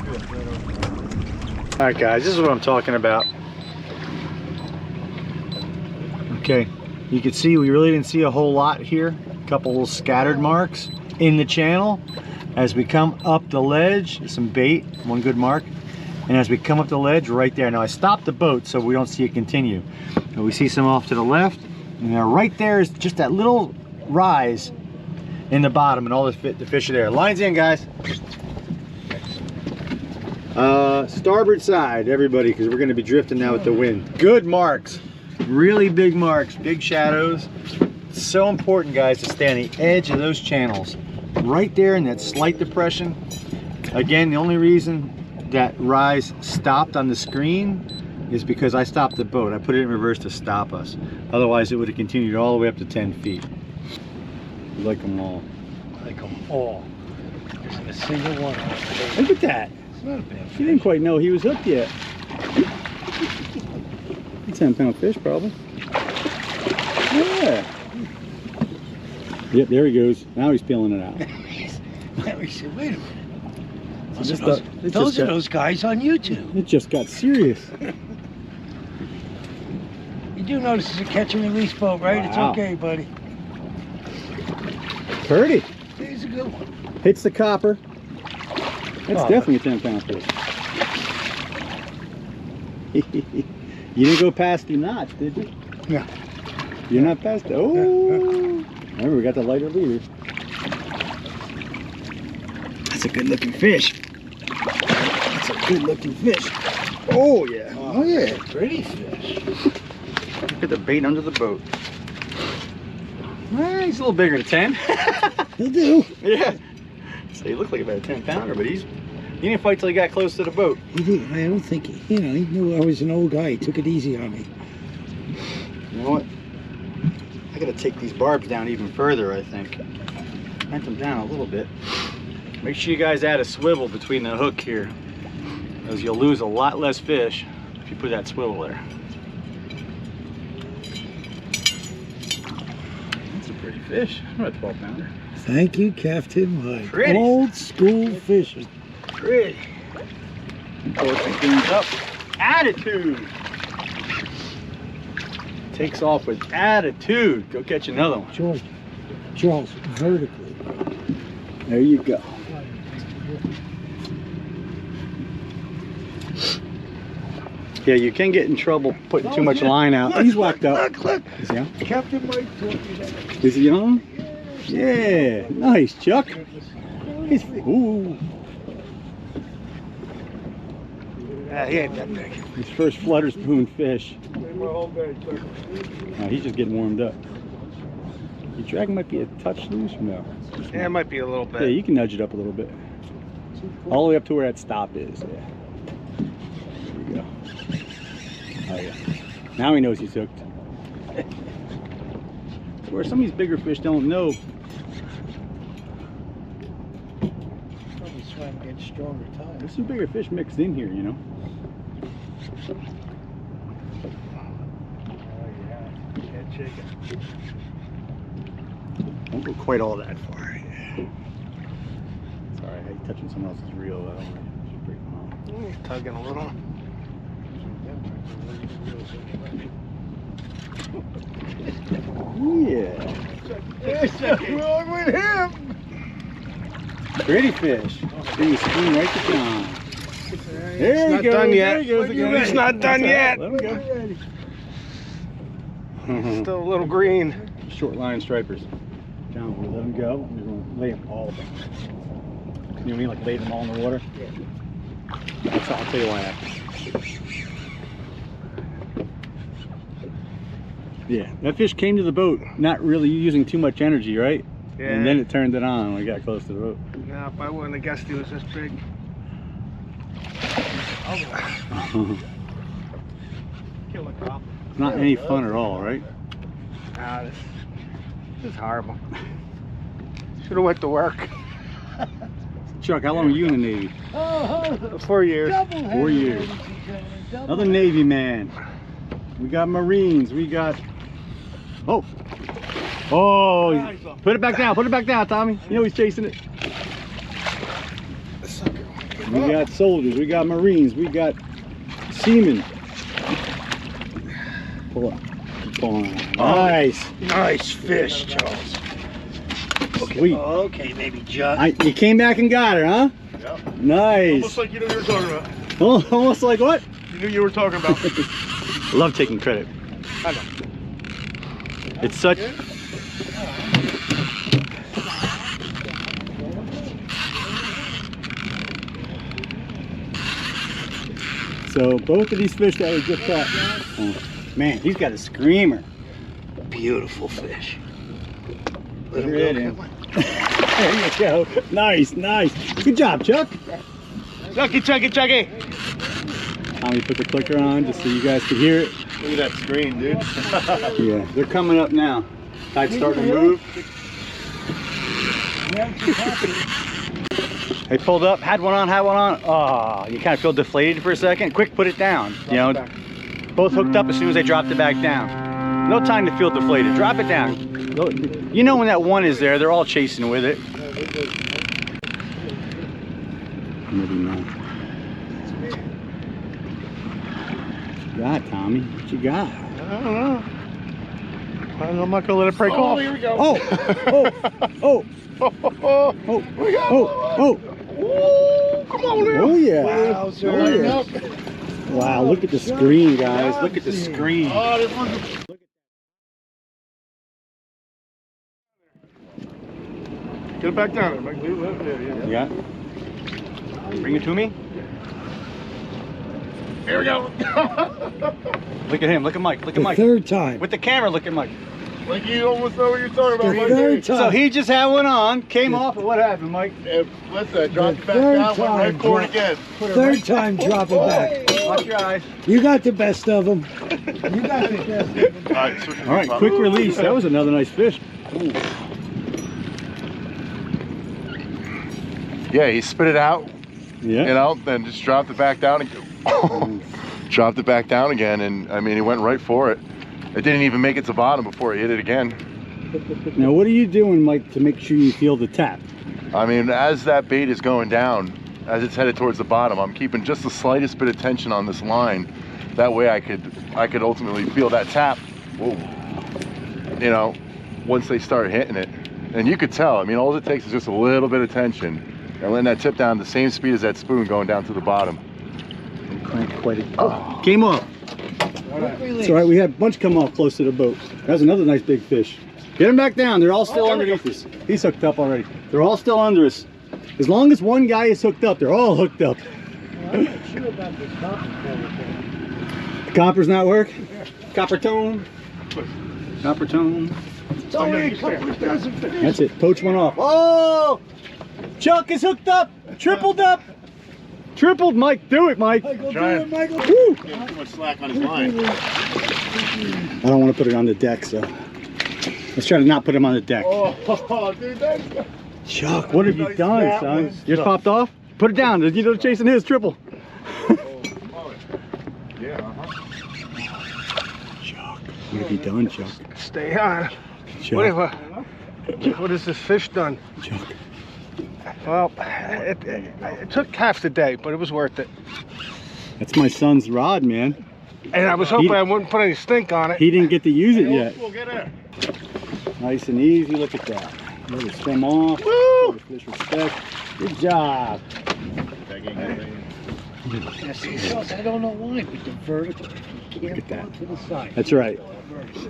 All right, guys, this is what I'm talking about. Okay, you can see we really didn't see a whole lot here. A couple little scattered marks in the channel. As we come up the ledge, some bait, one good mark. And as we come up the ledge, right there. Now I stopped the boat so we don't see it continue. But we see some off to the left. And now right there is just that little rise in the bottom, and all the fish are there. Lines in, guys. Starboard side, everybody, because we're going to be drifting now with the wind. Good marks. Really big marks, big shadows. It's so important, guys, to stay on the edge of those channels. Right there in that slight depression. Again, the only reason that rise stopped on the screen is because I stopped the boat. I put it in reverse to stop us. Otherwise, it would have continued all the way up to 10 feet. I like them all. I like them all. There isn't a single one. Look at that. It's not a bad fish. He didn't quite know he was hooked yet. 10-pound fish, probably. Yeah. Yep, there he goes. Now he's peeling it out. Now he said, wait a minute. Those Those are those guys on YouTube. It just got serious. You do notice it's a catch and release boat, right? Wow. It's okay, buddy. Pretty. He's a good one. Hits the copper. That's definitely a 10-pound fish. You didn't go past the notch, did you? No. You're not past it. Oh. Remember, we got the lighter leader. That's a good looking fish. That's a good looking fish. Oh yeah. Oh yeah. Pretty fish. Look at the bait under the boat. He's a little bigger than 10. He'll do. Yeah. So he looked like about a 10-pounder, but he didn't fight till he got close to the boat. He did. I don't think he knew I was an old guy. He took it easy on me. You know what? I gotta take these barbs down even further, I think. Bent them down a little bit. Make sure you guys add a swivel between the hook here, because you'll lose a lot less fish if you put that swivel there. That's a pretty fish. About a 12-pounder. Thank you, Captain Mike. Pretty. Old school fishing. Pretty. Pull some things up. Attitude. Takes off with attitude. Go catch another one. Charles, vertically. There you go. Yeah, you can get in trouble putting too much line out. Look, He's whacked up. Look. Is he on? Captain Mike told me that. Is he on? Yeah. Nice, Chuck. He's, ooh. He ain't that big. His first flutter spoon fish. He's just getting warmed up. Your drag might be a touch loose or no? Yeah, it might be a little bit. Yeah, you can nudge it up a little bit. All the way up to where that stop is. Yeah. There you go. Oh yeah. Now he knows he's hooked. Where some of these bigger fish don't know. Probably swim get stronger times. There's some bigger fish mixed in here, you know. Oh yeah. Can't shake it. Don't go quite all that far. Sorry, I hate touching someone else's reel. I don't should break them off. He's tugging a little. Yeah. What's wrong with him? Pretty fish. Bring the spoon right to John. There Not you go. done yet. There he goes again. It's not done yet. Let him go. Still a little green. Short line stripers. John, we'll let them go. We're going to lay them all down. You know what I mean? Like lay them all in the water? Yeah. I'll tell you why after. Yeah, that fish came to the boat not really using too much energy, right? Yeah. And then it turned it on when we got close to the boat. No, if I wouldn't have guessed he was this big. Kill a cop. Not any fun at all, right? Nah, this is horrible. Should have went to work. Chuck, how long were you in the Navy? 4 years. 4 years. Another Navy man. We got Marines. We got. Oh. Oh. Put it back down. Put it back down, Tommy. You know he's chasing it. We got soldiers, we got Marines, we got seamen. Pull up. Pull on. Nice. Nice fish, Charles. Okay. Sweet. Okay, maybe just. You came back and got her, huh? Yep. Nice. Almost like you knew you were talking about. Oh, almost like what? You knew you were talking about. I love taking credit. I know. It's such. So both of these fish that we just caught. Oh, man, he's got a screamer. Beautiful fish. Let him go. There you go. Nice, nice. Good job, Chuck. Chucky, Chucky, Chucky. Let me put the clicker on just so you guys can hear it. Look at that screen, dude. Yeah, they're coming up now. Tide's starting to move. They pulled up, had one on. Oh, you kind of feel deflated for a second. Quick, put it down. You know, both hooked up as soon as they dropped it back down. No time to feel deflated. Drop it down. You know when that one is there, they're all chasing with it. Maybe not. What you got, Tommy? What you got? I don't know. I'm not gonna let it break off. Here we go. Oh, oh, oh, oh. Come on now. Oh yeah. Wow, sir. Oh, yeah. Wow, look at the screen, guys. Look at the screen. Oh, this one's Get it back down there, Mike. Leave it there, yeah. Yeah. Bring it to me. Here we go. Look at him. Look at Mike. Look at The Mike. third time. With the camera, look at Mike. Like you almost know what you're talking about, The Mike. third time. So he just had one on, came off, and what happened, Mike? Listen, drop it back third down, went right time, for it drop- again. Third time, drop it back. Watch your eyes. You got the best of them. You got the best of them. All right, quick release. That was another nice fish. Ooh. Yeah, he spit it out, Yeah. you know, then just dropped it back down again. Dropped it back down again, and I mean, he went right for it. It didn't even make it to bottom before he hit it again. Now, what are you doing, Mike, to make sure you feel the tap? I mean, as that bait is going down, as it's headed towards the bottom, I'm keeping just the slightest bit of tension on this line. That way I could ultimately feel that tap. Whoa. You know, once they start hitting it. And you could tell, I mean, all it takes is just a little bit of tension and letting that tip down the same speed as that spoon going down to the bottom. Crank quite a... Oh, came off. It's all right, we had a bunch come off close to the boat. That was another nice big fish. Get him back down. They're all still underneath us. He's hooked up already. They're all still under us. As long as one guy is hooked up, they're all hooked up. The copper's not work? Copper tone? Copper tone. That's it. Poach one off. Oh! Chuck is hooked up. Tripled up. Tripled, Mike. Do it, Mike. Michael, do Trying. it, Michael. Woo! Getting too much slack on his line. I don't want to put it on the deck, so let's try to not put him on the deck. Oh, dude, that's... Chuck, what have you Nice done, that son? was Yours popped off? Put it down. You know, chasing his triple. Yeah, Chuck, what have you done, Chuck? Stay on. Chuck, What has this fish done? Chuck. Well, it took half the day, but it was worth it. That's my son's rod, man. And I was hoping I wouldn't put any stink on it. He didn't get to use it yet. We'll get in. Nice and easy. Look at that. Let it swim off. Woo! Give the fish respect. Good job. I don't know why, but the vertical, you Look at can't that. go to the side. That's right.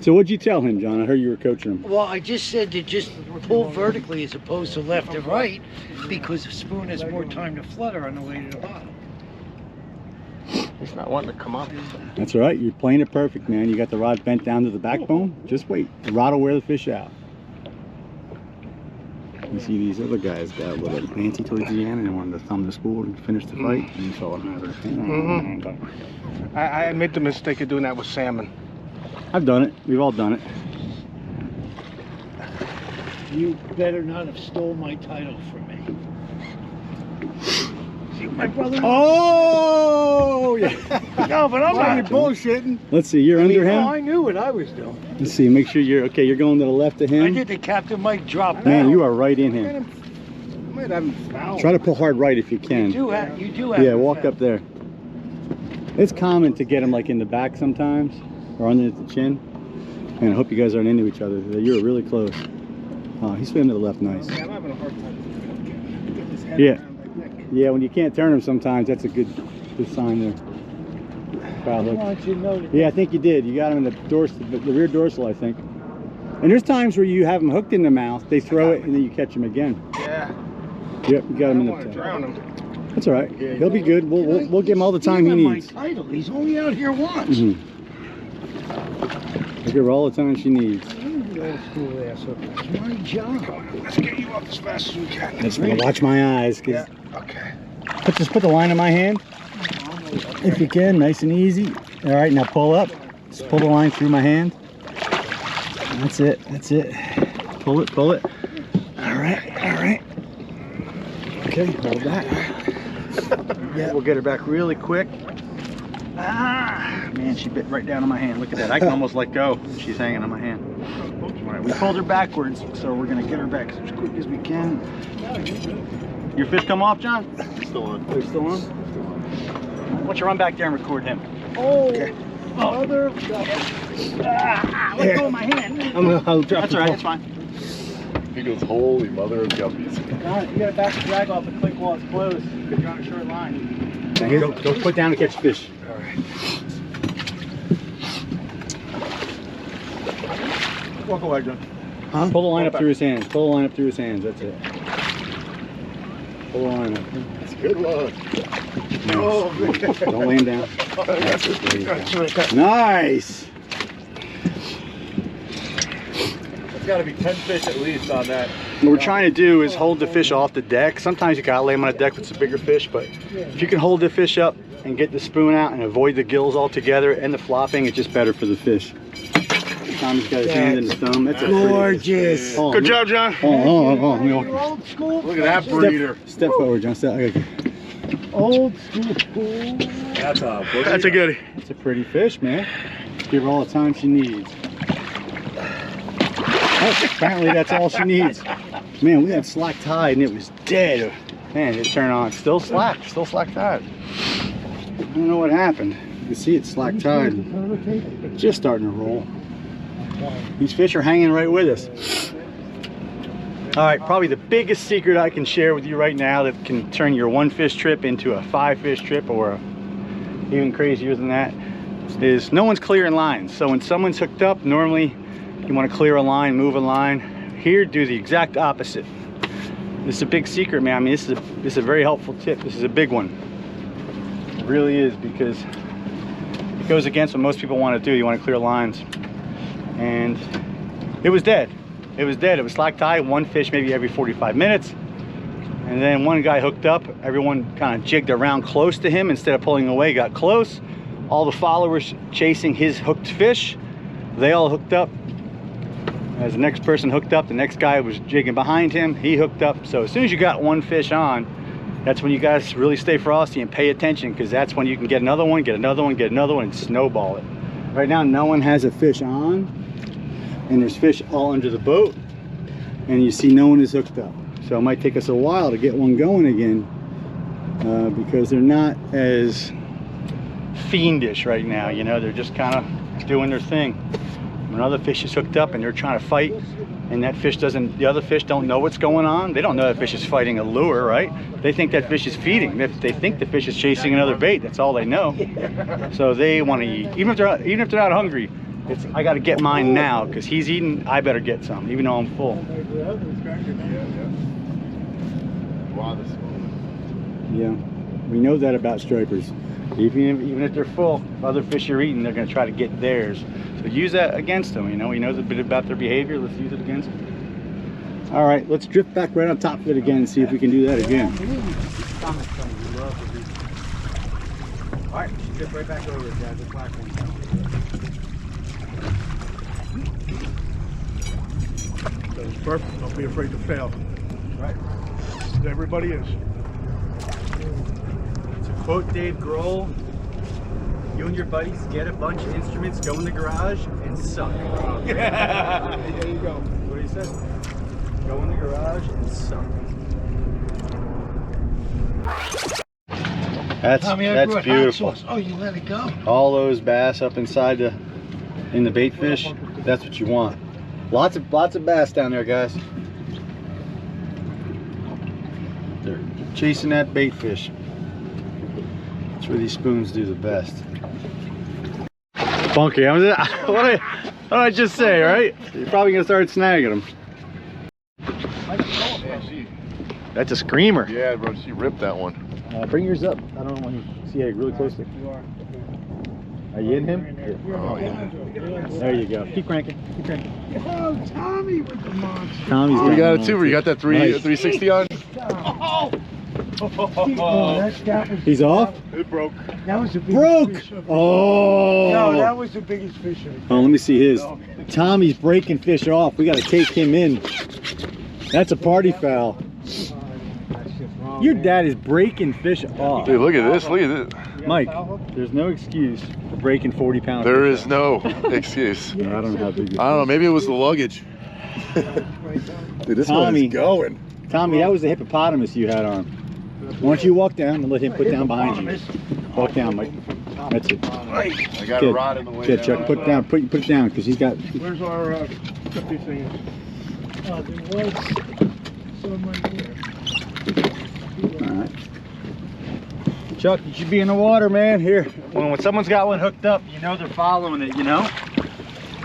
So what'd you tell him, John? I heard you were coaching him. Well, I just said to just pull vertically as opposed to left and right, because the spoon has more time to flutter on the way to the bottom. He's not wanting to come up. That's all right. You're playing it perfect, man. You got the rod bent down to the backbone. Just wait. The rod will wear the fish out. You see these other guys got a little fancy towards the end and they wanted to thumb the spool and finish the fight. And you saw it happen. I admit the mistake of doing that with salmon. I've done it. We've all done it. You better not have stole my title from me. See, my brother. Oh, yeah. No, but I'm not bullshitting. Let's see. You're under him. I knew what I was doing. Let's see. Make sure you're okay. You're going to the left of I him. did the Captain Mike drop. Man, you are right in him. might have him foul. Try to pull hard right if you can. You do have Yeah, to walk foul. up there. It's common to get them like in the back sometimes, or underneath the chin. And I hope you guys aren't into each other. You're really close. Oh, he's swimming to the left, nice. Yeah, I'm having a hard time. Get his head Yeah. around my neck. Yeah, when you can't turn them sometimes, that's a good sign there. Foul I hook. want you to know that Yeah, I think you did. You got him in the rear dorsal, I think. And there's times where you have them hooked in the mouth, they throw it, and then you catch them again. Yeah. Yep, you got I him in don't want to the drown him. That's all right. He'll be good. We'll give him all the time he He's on needs. my title. He's only out here once. Mhm. We'll give her all the time she needs. You old school asshole. It's my job. Let's get you up as fast as we can. Just gonna watch my eyes. Yeah. Okay. Just put the line in my hand if you can, nice and easy. All right, now pull up. Just pull the line through my hand. That's it. That's it. Pull it. Pull it. All right. All right. Okay, hold that. Yeah, we'll get her back really quick. Ah, man, she bit right down on my hand. Look at that. I can almost let go. She's hanging on my hand. All right, we pulled her backwards, so we're gonna get her back as quick as we can. Your fish come off, John? Still on. They're still on? Why don't you run back there and record him? Oh, Okay. mother. Let go of my hand. I'll drop That's all right, it's fine. He goes, holy mother of guppies. You gotta back the drag off and click while it's closed, because you're on a short line. Go put down and catch fish. All right. Walk away, John. Huh? Pull the line up through his hands. Pull the line up through his hands, that's it. Pull the line up. It's a good one. Nice. Oh, Don't lay him down. That's it. Nice! There's got to be 10 fish at least on that. What we're trying to do is hold the fish off the deck. Sometimes you gotta lay them on a deck with some bigger fish, but if you can hold the fish up and get the spoon out and avoid the gills altogether and the flopping, it's just better for the fish. Tommy's got his hand in his thumb. That's a pretty Gorgeous. Oh, Good job, John. Oh, You're old school. Look at that breeder. Step forward, John. Step. Okay. Old school. That's a That's a goodie. It's a pretty fish, man. Give her all the time she needs. Oh, apparently that's all she needs. Man, we had slack tide and it was dead. Man, it turned on. Still slack tide. I don't know what happened. You can see it's slack tide. Just starting to roll. These fish are hanging right with us. All right, probably the biggest secret I can share with you right now that can turn your 1-fish trip into a 5-fish trip, or even crazier than that, is no one's clearing lines. So when someone's hooked up, normally you want to clear a line, move a line. Here, do the exact opposite. This is a big secret, man. I mean, this is a very helpful tip. This is a big one. It really is, because it goes against what most people want to do. You want to clear lines. And it was dead. It was dead. It was slack tide, 1 fish maybe every 45 minutes. And then one guy hooked up. Everyone kind of jigged around close to him instead of pulling away, got close. All the followers chasing his hooked fish, they all hooked up. As the next person hooked up, the next guy was jigging behind him, he hooked up. So as soon as you got 1 fish on, that's when you guys really stay frosty and pay attention, because that's when you can get another one, get another one, get another one, and snowball it. Right now, no one has a fish on, and there's fish all under the boat, and you see no one is hooked up. So it might take us a while to get one going again, because they're not as fiendish right now, you know, they're just kind of doing their thing. When other fish is hooked up and they're trying to fight, and that fish doesn't, the other fish don't know what's going on. They don't know that fish is fighting a lure, right? They think that fish is feeding. They think the fish is chasing another bait. That's all they know. So they want to eat, even if they're not hungry. It's, I got to get mine now, because he's eating. I better get some, even though I'm full. Yeah, we know that about stripers. Even if they're full, other fish are eating, they're going to try to get theirs. So use that against them. You know, he knows a bit about their behavior. Let's use it against them. All right, let's drift back right on top of it again and see if we can do that again. All right, drift right back over it, guys. That was perfect. Don't be afraid to fail. Right. Everybody is. Quote Dave Grohl, you and your buddies get a bunch of instruments, go in the garage, and suck. Yeah. There you go. What he said? Go in the garage and suck. Tommy, I That's brought hot beautiful. sauce. Oh, you let it go? All those bass up inside in the bait fish. That's what you want. Lots of bass down there, guys. They're chasing that bait fish. That's where these spoons do the best. Funky, what did I just say, right? You're probably gonna start snagging them. That's a screamer. Yeah, bro, she ripped that one. Bring yours up. I don't want to see it really closely. Are you in him? Oh, yeah. There you go. Keep cranking. Keep cranking. Oh, Tommy with the monster. Tommy's We got one it too. You got that Nice. 360 on? Oh, that was, He's off? It broke. that was the biggest Broke! fish. Oh! No, that was the biggest fish. Oh, let me see his. Tommy's breaking fish off. We got to take him in. That's a party foul. Your dad is breaking fish off. Dude, look at this. Look at this. Mike, there's no excuse for breaking 40 pounds. There is no excuse. I don't know how big it I don't know. Maybe it was the luggage. Dude, this Tommy. one's going. Tommy, that was the hippopotamus you had on. Why don't you walk down and let him put down behind you? Walk down, Mike. That's it. I got Good. a rod in the way. Good, now. Chuck. Put it down. Put it down because he's got. Where's our 50 thing? There was someone here. All right. Chuck, you should be in the water, man. Here, when someone's got one hooked up, you know they're following it. You know.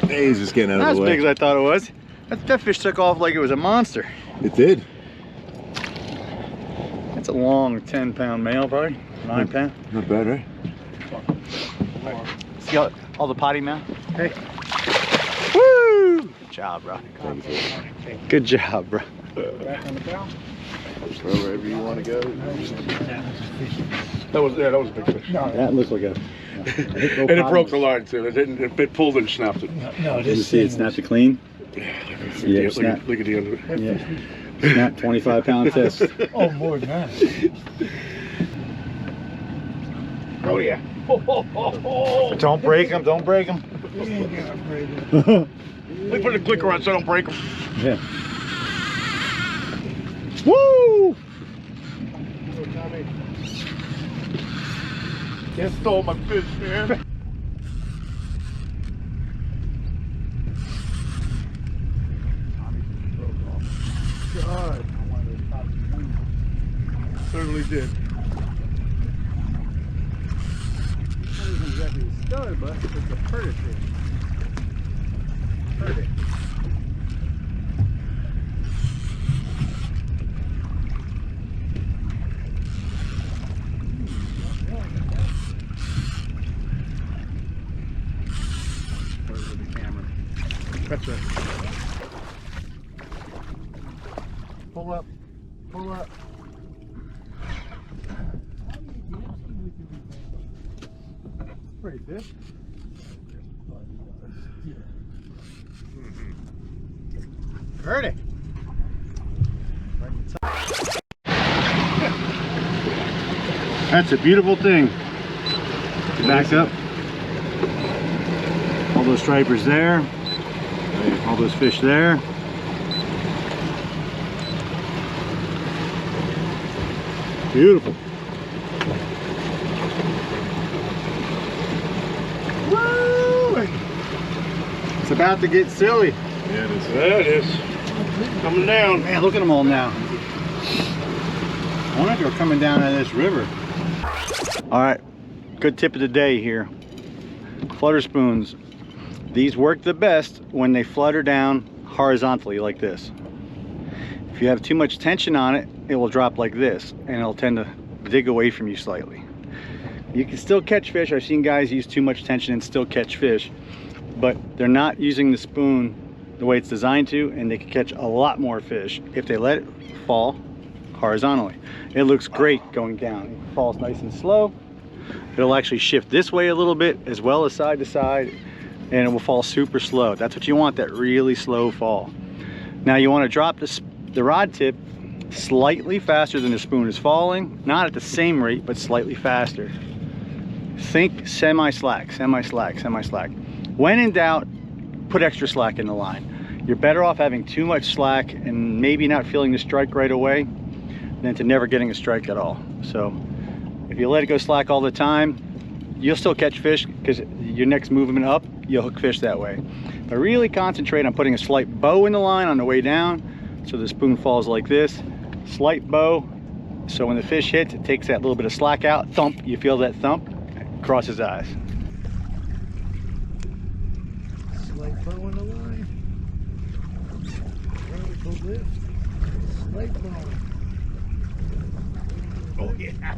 Hey, he's just getting out Not of as the way. big as I thought it was. That fish took off like it was a monster. It did. That's a long 10-pound male, probably 9-pound. Not bad, right? See all the potty mouth? Hey. Woo! Good job, bro. Good job, bro. Back on the bow? Wherever you want to go. That was a big fish. No, That looks like a. And it broke the line too. It pulled and snapped it. no, Did you this see it thing snapped it clean? Yeah, snap. Look at the end of it. Yeah. Snap 25-pound fist. Oh, more than that. Oh yeah. Don't break them. Don't break them. We ain't gonna break it. We put a clicker on so I don't break them. Yeah. Woo! You stole my fish, man. God. Certainly did. Not even exactly a stud, but it's a predator. Predator. That's it. Pull up. Pull up. Pretty fish. Heard it. That's a beautiful thing. Back up. All those stripers there. All those fish there. Beautiful. Woo! It's about to get silly. Yeah, it is. There it is. Coming down. Man, look at them all now. I wonder if they're coming down out of this river. All right, good tip of the day here. Flutter spoons. These work the best when they flutter down horizontally like this. If you have too much tension on it, it will drop like this and it'll tend to dig away from you slightly. You can still catch fish. I've seen guys use too much tension and still catch fish, but they're not using the spoon the way it's designed to, and they can catch a lot more fish if they let it fall horizontally. It looks great going down. It falls nice and slow. It'll actually shift this way a little bit as well as side to side, and it will fall super slow. That's what you want, that really slow fall. Now you want to drop the rod tip slightly faster than the spoon is falling, not at the same rate, but slightly faster. Think semi-slack, semi-slack, semi-slack. When in doubt, put extra slack in the line. You're better off having too much slack and maybe not feeling the strike right away than to never getting a strike at all. So if you let it go slack all the time, you'll still catch fish, because your next movement up, you'll hook fish that way. But really concentrate on putting a slight bow in the line on the way down, so the spoon falls like this. Slight bow, so when the fish hits, it takes that little bit of slack out. Thump, you feel that thump, cross his eyes. Slight bow on the line. Vertical lift. Slight bow. Oh yeah.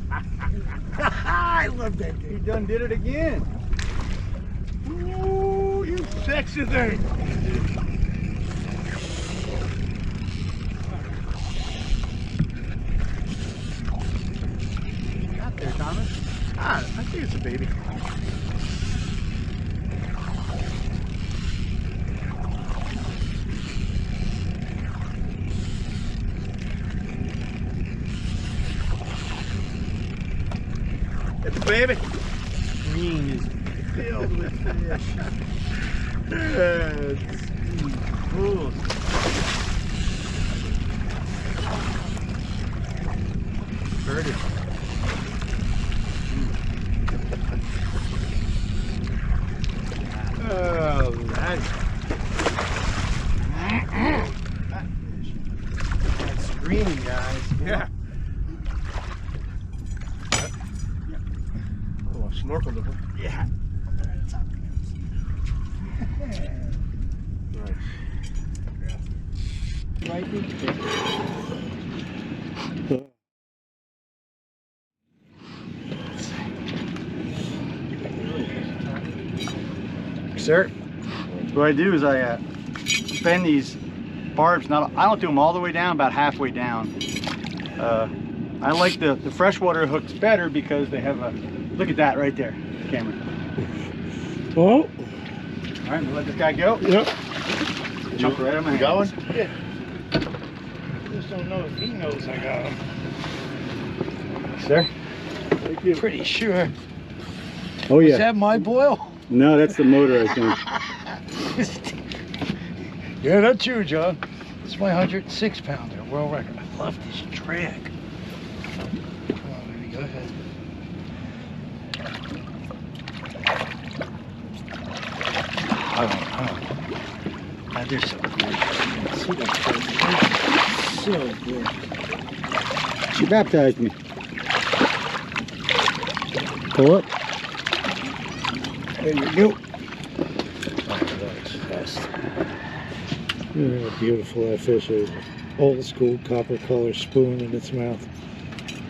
I love that You dude. done did it again. Ooh, you sexy thing. Out there, Thomas. Ah, I think it's a baby. It's a baby. Green is filled with fish. It's cool. Heard it. Oh, that's screaming, guys. Yeah. Oh, a snorkel over. Yeah. Right Sir, what I do is I bend these barbs. I don't do them all the way down, about halfway down. I like the freshwater hooks better because they have a, look at that right there, camera. Oh, All right, I'm gonna let this guy go. yep. Jump right on my You got hands. one? Yeah. Just don't know if he knows I got him. Sir? Thank you. Pretty sure. Oh Is that my boil? No, that's the motor, I think. Yeah, that's you, John. It's my 106 pounder, world record. I love this drag. Come on, baby, go ahead. Oh. God, they're so good. See that fish? So good. She baptized me. Pull up. There you go. Oh, that's best. Yeah, how beautiful that fish is. Old school copper color spoon in its mouth.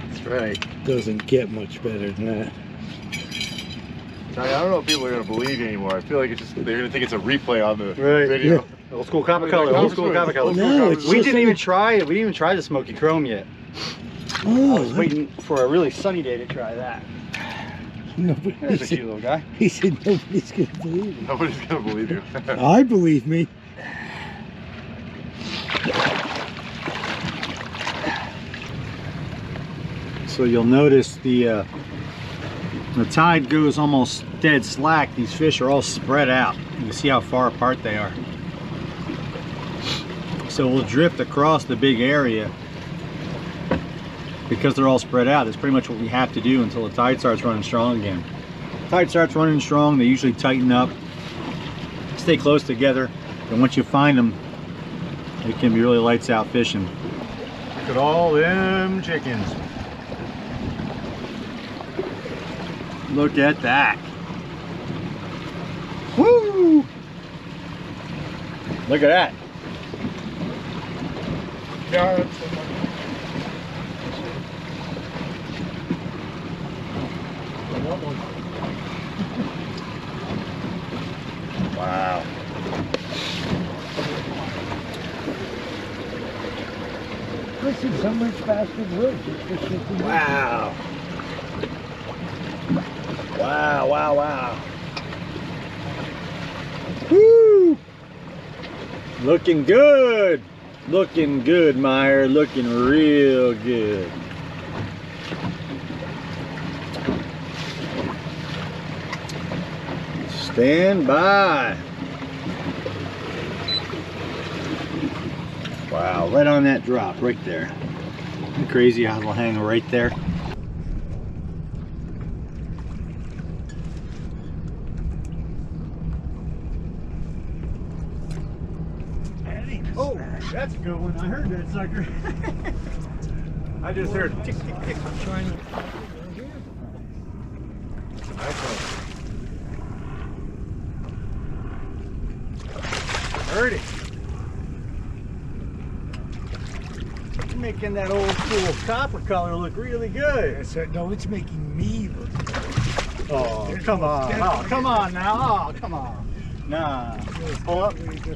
That's right. Doesn't get much better than that. I don't know if people are gonna believe you anymore. I feel like it's just they're gonna think it's a replay on the Right. video. Old school copper color. Old school copper color. No, it's We just didn't even like- try it. We didn't even try the smoky chrome yet. I was Oh, waiting for a really sunny day to try that. nobody, There's a cute little guy. he said nobody's gonna believe it. Nobody's gonna believe you. I believe me. So you'll notice the tide goes almost dead slack. These fish are all spread out. You can see how far apart they are. So we'll drift across the big area because they're all spread out. That's pretty much what we have to do until the tide starts running strong again. Tide starts running strong, they usually tighten up, stay close together, and once you find them, it can be really lights out fishing. Look at all them chickens. Look at that. Woo! Look at that. Wow. Listen, so much faster wood just for shifting. Wow. Wow, wow, wow. Woo! Looking good. Looking good, Meyer. Looking real good. Stand by. Wow, right on that drop, right there. Isn't it crazy how it'll hang right there? That's a good one. I heard that sucker. I just heard tick, tick, tick. I'm trying to. Heard it. You're making that old school copper color look really good. No, it's making me look. Oh, come on. Oh, come on now. Oh, come on. Nah. Pull up. That's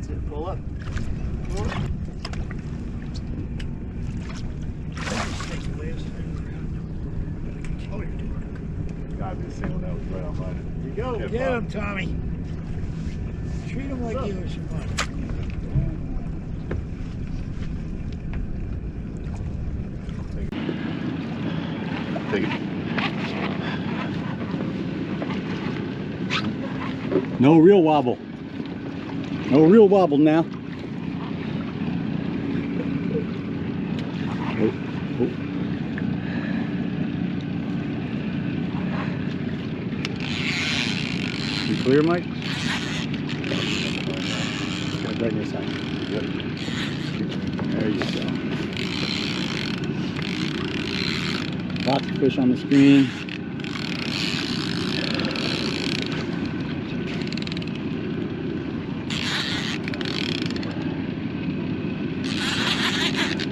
it. Pull up. Pull up. God, this thing that was right on mine. Here you go. Get him, Tommy. Treat him like you was your money. Take it. No real wobble. No real wobble now. Oh, oh. You clear, Mike? Right back in your side. Yep. There you go. Lots of fish on the screen.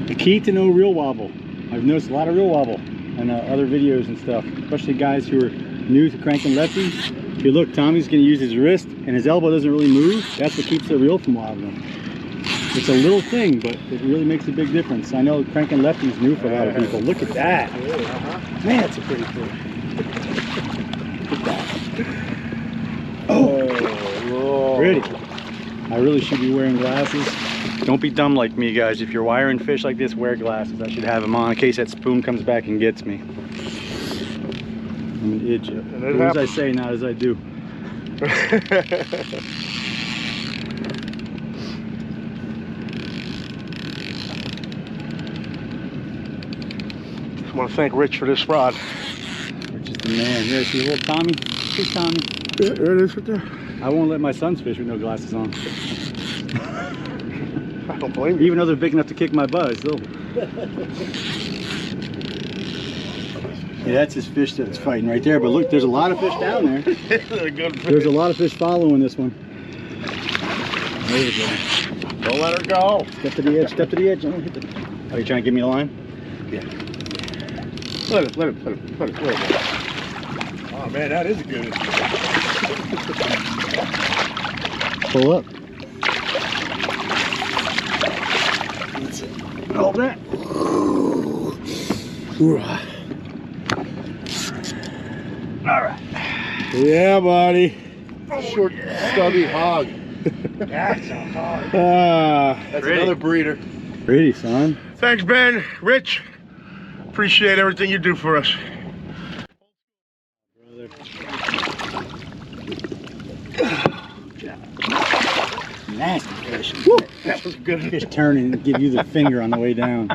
The key to no reel wobble. I've noticed a lot of reel wobble in other videos and stuff, especially guys who are new to cranking lefties. If you look, Tommy's going to use his wrist and his elbow doesn't really move. That's what keeps the reel from wobbling. It's a little thing, but it really makes a big difference. I know cranking lefties new for a lot of people. Look at that. Man, that's a pretty fish. Look at that. Oh, pretty. I really should be wearing glasses. Don't be dumb like me, guys. If you're wiring fish like this, wear glasses. I should have them on in case that spoon comes back and gets me. I'm an idiot. Do as I say, not as I do. I want to thank Rich for this rod. Rich is the man. Here, see a little Tommy? Hey, Tommy. Yeah, there it is right there. I won't let my sons fish with no glasses on. I don't blame you. Even though they're big enough to kick my butt, still. Yeah, that's his fish that's fighting right there. But look, there's a lot of fish down there. They're good fish. There's a lot of fish following this one. There we go. Don't let her go. Step to the edge, step to the edge. Don't hit the... Are you trying to give me a line? Yeah. Let it. Oh man, that is good. Pull up. That's it. Hold that. All right. Yeah, buddy. Short, stubby hog. That's a hog. That's pretty. another breeder. Pretty, son. Thanks, Ben. Rich. Appreciate everything you do for us. Brother. Nasty fish. That was good. Fish turning and give you the finger on the way down.